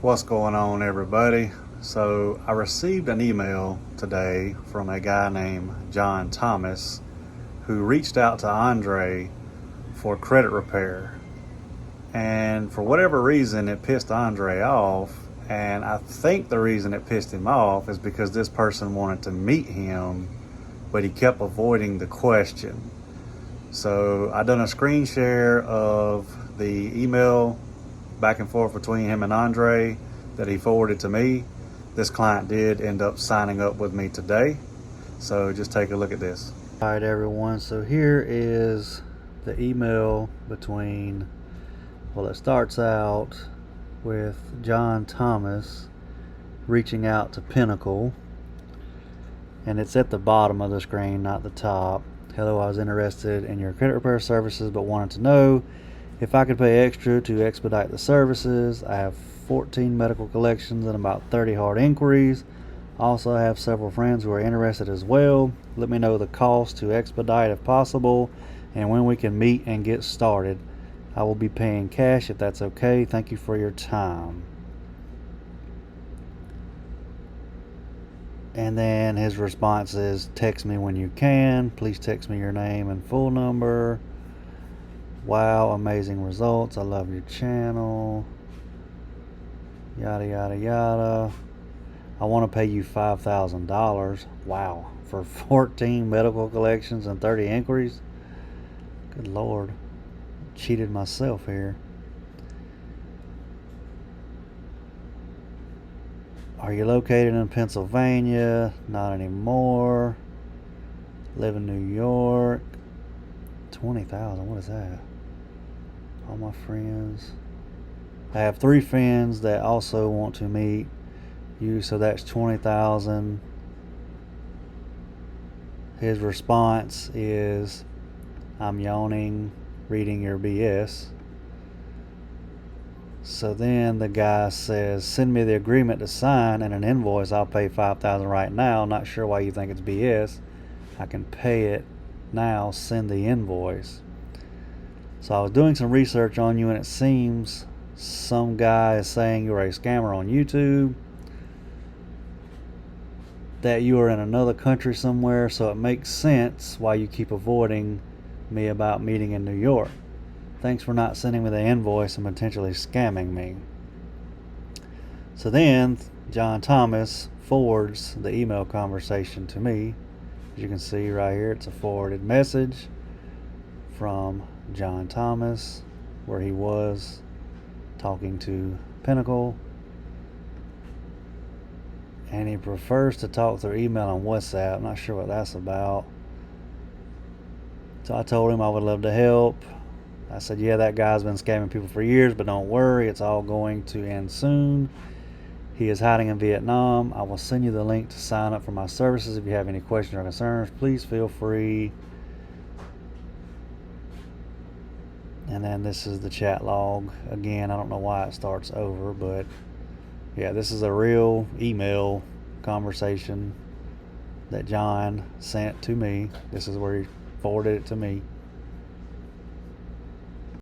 What's going on, everybody? So, I received an email today from a guy named John Thomas who reached out to Andre for credit repair. And for whatever reason, it pissed Andre off. And I think the reason it pissed him off is because this person wanted to meet him, but he kept avoiding the question. So, I done a screen share of the email back and forth between him and Andre that he forwarded to me. This client did end up signing up with me today. So just take a look at this. All right, everyone. So here is the email between, well, it starts out with John Thomas reaching out to Pinnacle. And it's at the bottom of the screen, not the top. Hello, I was interested in your credit repair services, but wanted to know if I could pay extra to expedite the services. I have 14 medical collections and about 30 hard inquiries. Also, I have several friends who are interested as well. Let me know the cost to expedite if possible and when we can meet and get started. I will be paying cash if that's okay. Thank you for your time. And then his response is, text me when you can. Please text me your name and full number. Wow, amazing results. I love your channel. Yada, yada, yada. I want to pay you $5,000. Wow. For 14 medical collections and 30 inquiries? Good Lord. Cheated myself here. Are you located in Pennsylvania? Not anymore. Live in New York. 20,000. What is that? All my friends. I have 3 friends that also want to meet you, so that's 20,000. His response is, I'm yawning, reading your BS. So then the guy says, send me the agreement to sign and an invoice. I'll pay $5,000 right now. Not sure why you think it's BS. I can pay it now. Send the invoice. So I was doing some research on you, and it seems some guy is saying you're a scammer on YouTube, that you are in another country somewhere, so it makes sense why you keep avoiding me about meeting in New York. Thanks for not sending me the invoice and potentially scamming me. So then John Thomas forwards the email conversation to me. As you can see right here, it's a forwarded message from John Thomas where he was talking to Pinnacle, and he prefers to talk through email and WhatsApp. I'm not sure what that's about. So I told him I would love to help. I said, yeah, that guy's been scamming people for years, but don't worry, it's all going to end soon. He is hiding in Vietnam. I will send you the link to sign up for my services. If you have any questions or concerns, please feel free. And then this is the chat log. Again, I don't know why it starts over, but yeah, this is a real email conversation that John sent to me. This is where he forwarded it to me.